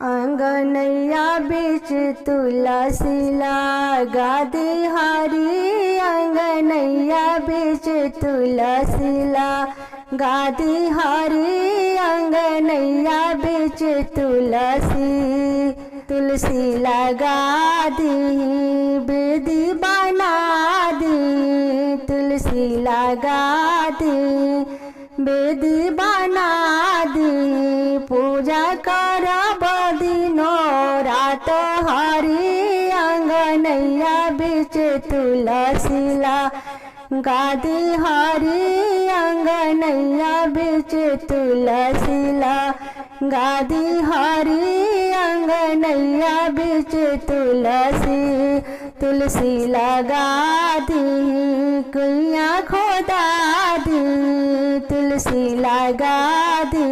अंगनैया बीच तुलसी लगा दी हरी, अंगनैया बीच तुलसी लगा दी हरी, अंगनैया बीच तुलसी लगा दी, बेदी बना दी, तुलसी लगा दी, बेदी बना दी, पूजा करब दिनो रात हरी, अंगनैया बीच तुलसी लगा दी हरी, अंगनैया बीच तुलसी लगा दी हरी, अंगनैया बीच तुलसी लगा दी, कुइयाँ खोदा दी, तुलसी लगा दी,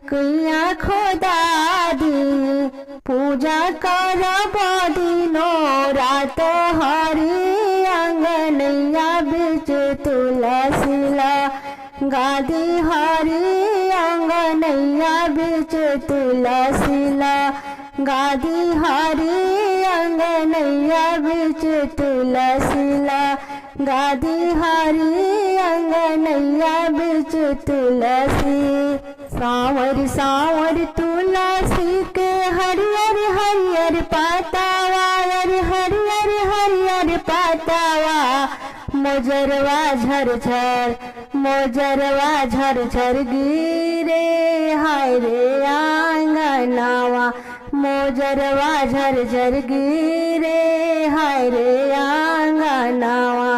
कुइयाँ खोदा दी, पूजा करब दिनो रात हरी, अंगनैया बीच तुलसी लगा दी हरी, अंगनैया बीच तुलसी लगा दी हरी, अंगनैया बीच तुलसी लगा दी हरी, अंगनैया बीच तुलसी। सांवर सांवर तुलसी के हरियर हरियर पातावा, हरियर हरियर पातावा, मोजरवा झरझर, मोजरवा झरझर गिरे, हाय रे आंगनावा, मोजरवा झरझर गिरे, हाय रे आंगनावा,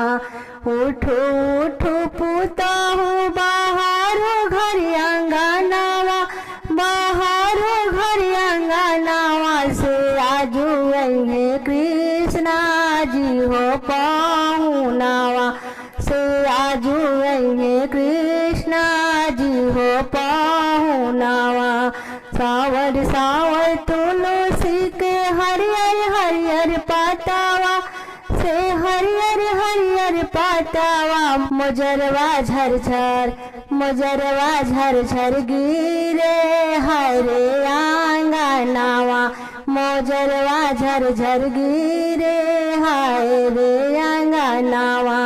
उठो उठो पुताहु बाहरो घर आंगनावा, बाहरो घर आंगनावा, से आजू अहे कृष्णा जी हो पाहुनावा, से आजू अहे कृष्णा जी हो पाहुनावा, सावर सावर तुलसी के हरियर हरियर पातावा, से हरियर हरियर पातावा, मोजरवा झरझर, मोजरवा झरझर गिरे, हाय रे आंगनावा, मोजरवा झरझर गिरे, हाय रे आंगनावा,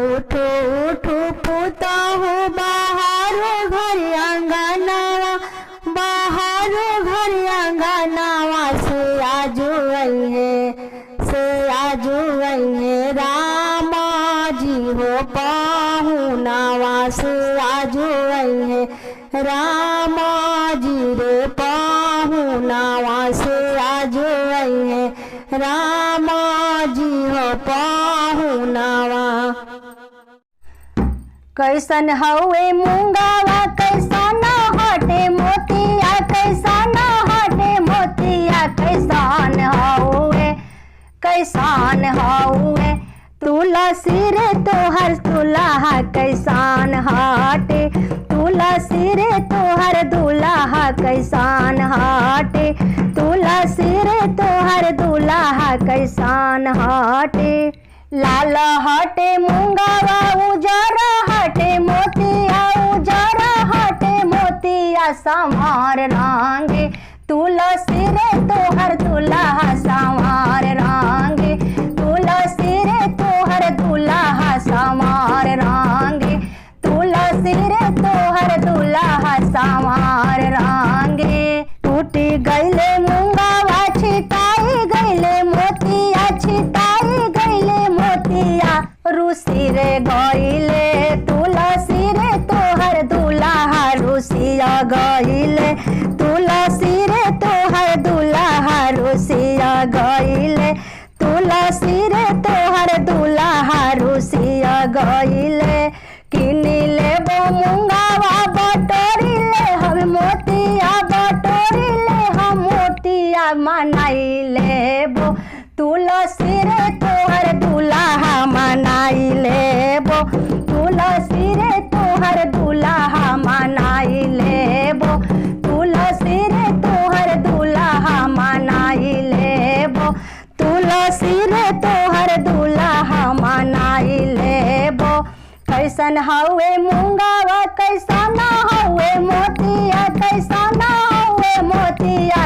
उठो उठो पुताहु बाहरो घर आंगनावा, बाहरो घर आंगनावा, से आजू अहे, से आजू अहे रामा जी हो पाहुनावा, से आजू अहे रामा जी रे पाहुनावा, से आजू अहे रामा जी हो पाहुनावा। कैसन हवे मूंगावा, कैसन हटे मोतिया, कैसन हटे मोतिया, कैसन हवे, कैसन हवे तुलसी रे तोहर दुल्हा, कैसन हटे तुलसी रे तोहर दुल्हा, कैसन हटे तुलसी रे तोहर दुल्हा, कैसन हटे, लाल हटे मूंगावा, उजर हटे मोतिया, उजर हटे मोतिया, संवार रंगे तुलसी रे तोहर दुल्हा, संवार रंगे तुलसी रे तोहर दुल्हा, संवार रंगे तुलसी रे तोहर दुल्हा, संवार रंगे, टूटी गईले मूंगावा, छिताई गईले मोतिया, छिताई गईले मोतिया, रूसी रे गईले तुलसी रे तोहर दुल्हा, रूसिया गईले तुलसी रे तोहर दुल्हा, रूसिया गईले तुलसी रे तोहर दुल्हा, रूसिया गईले, किनी लेबो मूंगावा, बटोरी ले हम मोतिया, बटोरी ले हम मोतिया, मनाई लेबो तुलसी रे तोहर दुल्हा, मनाई लेबो तुलसी रे तोहर दुल्हा, मनाई लेबो तुलसी रे तोहर दुल्हा, मनाई लेबो तुलसी रे तोहर दुल्हा, मनाई लेबो, कैसन हवे मूंगावा, कैसन हवे मोतिया, कैसन हवे मोतिया,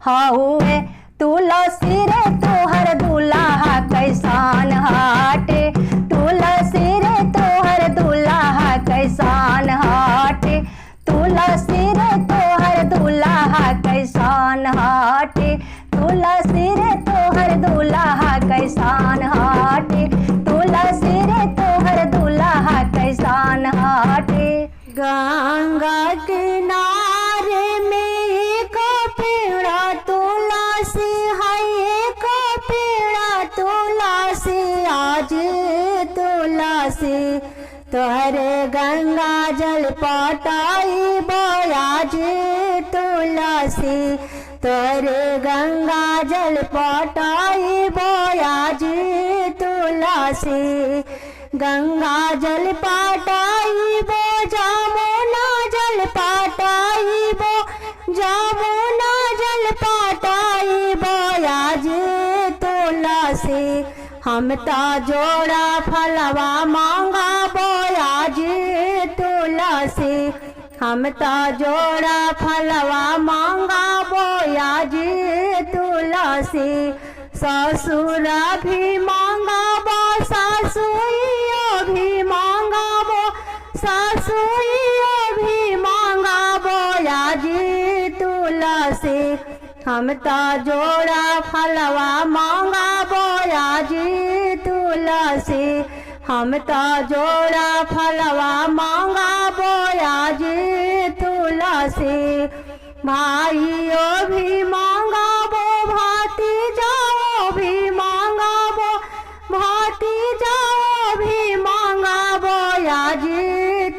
हउए तुलसी रे तोहर दुल्हा कैसान हाटे तुलसी रे तोहर दुल्हा कैसान हाटे तुलसी रे तोहर दुल्हा कैसान हाटे तुलसी रे तोहर दुल्हा कैसान हाटे तुलसी रे तोहर दुल्हा कैसान हाटे। गंगा किनारे में एक पेड़ा तुलसी है एक पेड़ा तुलसी आज तुलसी तोहरे गंगा जल पटाई बोयाज तुलसी तोहरे गंगा जल पटाई बोयाज तुलसी गंगा जल पटाई बो जमुना जल पटाई बो जमुना जल पटाई बोयाज तुलसी हम ता जोड़ा फलवा मांगा बोयाज तुलसी हम ता जोड़ा फलवा मांगा बोयाज तुलसी ससुर भी मांगा बो सासुइयो भी मांगा बो सासुइयो भी मांगा बोयाज तुलसी हम ता जोड़ा फलवा मांगा बोयाज तुलसी हम ता जोड़ा फलवा मांगा बोयाज तुलसी भाइयों भी मांगा बो भातीजाओ भी मांगा बो भातीजाओ भी मांगा बोयाज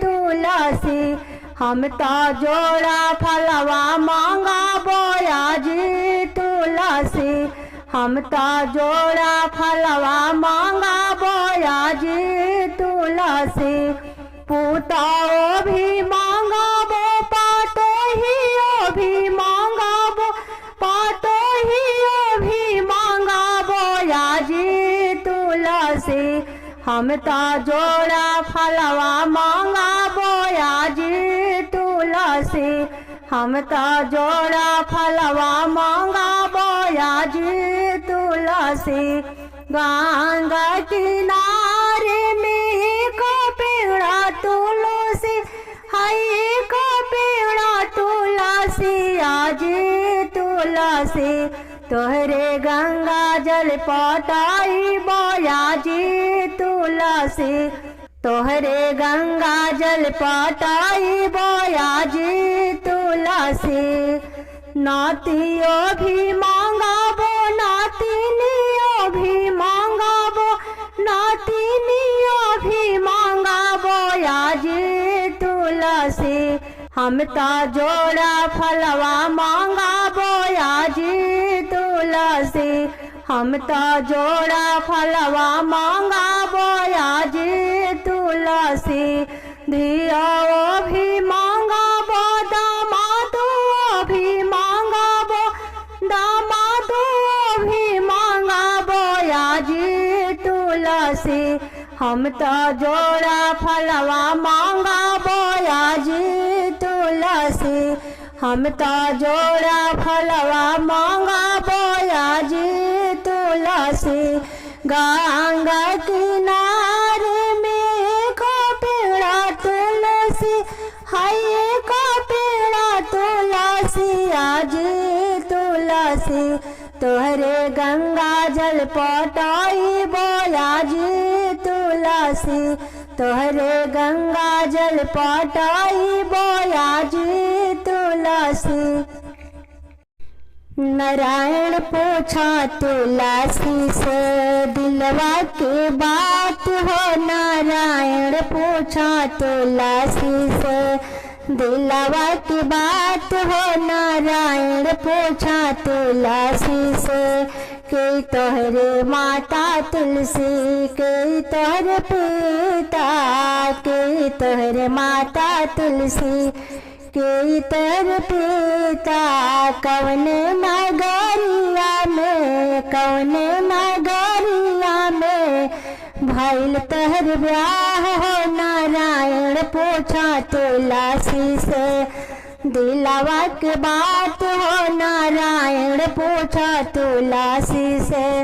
तुलसी हम ता जोड़ा फलवा मांगा बोयाज तुलसी हम ता जोड़ा फलवा मांगा बोयाज तुलसी पुताओ भी मांगा बो पातोहियो भी मांगा बो पातोहियो भी मांगा बोयाज तुलसी हम ता जोड़ा फलवा मांगा बोयाज तुलसी हम ता जोड़ा फलवा मांगा बोयाज तुलसी गंगा किनारे में एक पेड़ा तुलसी है एक पेड़ा तुलसी आज तुलसी तोहरे गंगा जल पटाई बोयाज तुलसी तोहरे गंगा जल पटाई बोयाज तुलसी नातियो भी मांगा बो नातिनियो भी मांगा बो नातिनियो भी मांगा बोयाज तुलसी हम ता जोड़ा फलवा मांगा बोयाज तुलसी हम ता जोड़ा फलवा मांगा बोयाज तुलसी धियाओ भी मांगा बो दामादो भी मांगा बो दामादो भी मांगा बोयाज तुलसी हम ता जोड़ा फलवा मांगा बोयाज तुलसी हम ता जोड़ा फलवा मांगा बोयाज तुलसी गंगा किनारे में एक पेड़ा तुलसी है एक पेड़ा तुलसी आज तुलसी तोहरे गंगा जल पटाई बोयाज तुलसी तोहरे गंगा जल पटाई बोयाज तुलसी नारायण पूछा तुलसी से दिलवा की बात हो नारायण पूछा तुलसी से दिलवा की बात हो नारायण पूछा तुलसी से के तोहरे माता तुलसी के तोहरे पिता के तोहरे माता तुलसी के तोहरे पिता कौने नगरिया में भइल तोहर ब्याह हो नारायण पूछा तुलसी से दिलवा के बात हो नारायण पूछा तुलसी से।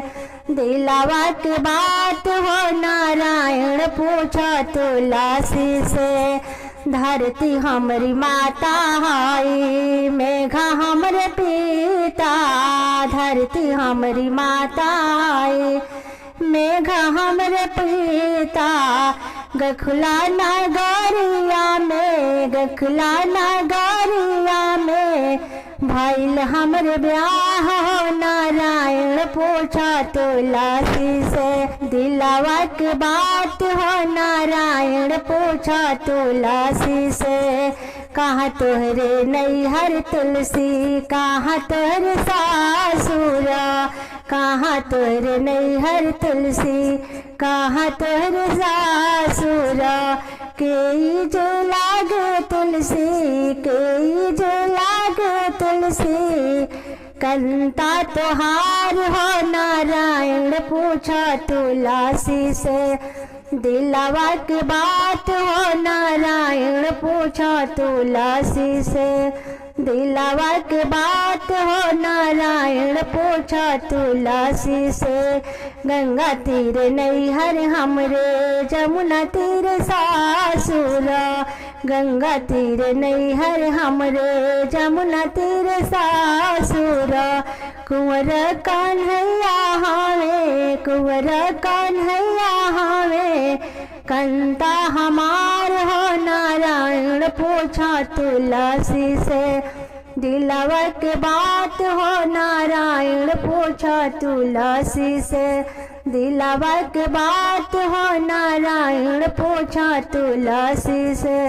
दिलवा के बात हो नारायण पूछा तुलसी से। धरती हमरी माता है मेघा हमरे पिता। धरती हमरी माता है मेघा हमरे पिता। गखला नगरिया में गखला नगरिया में भइल हमरे ब्याह हो नारायण पूछा तुलसी से। दिलवा के बात हो नारायण पूछा तुलसी से। कहाँ तोहरे नैहर तुलसी कहाँ तोहरे सासुर। कहाँ तोहरे नैहर तुलसी कहाँ तोहरे सासुर। के जो लागे तुलसी के जो लागे तुलसी कंता तोहार हो नारायण पूछा तुलसी से। दिलवा के बात हो नारायण पूछा तुलसी से। दिलवा के बात हो नारायण पूछा तुलसी से। गंगा तीर नैहर हमरे जमुना तीर सासुर। गंगा तीर नैहर हमरे जमुना तीर सासुर। कुंवर कन्हैया हमें कुंवर कन्हैया हमें कंता हमार हो नारायण पूछा तुलसी से। दिलवा के बात हो नारायण पूछा तुलसी से। दिलवा के बात हो नारायण पूछा तुलसी से।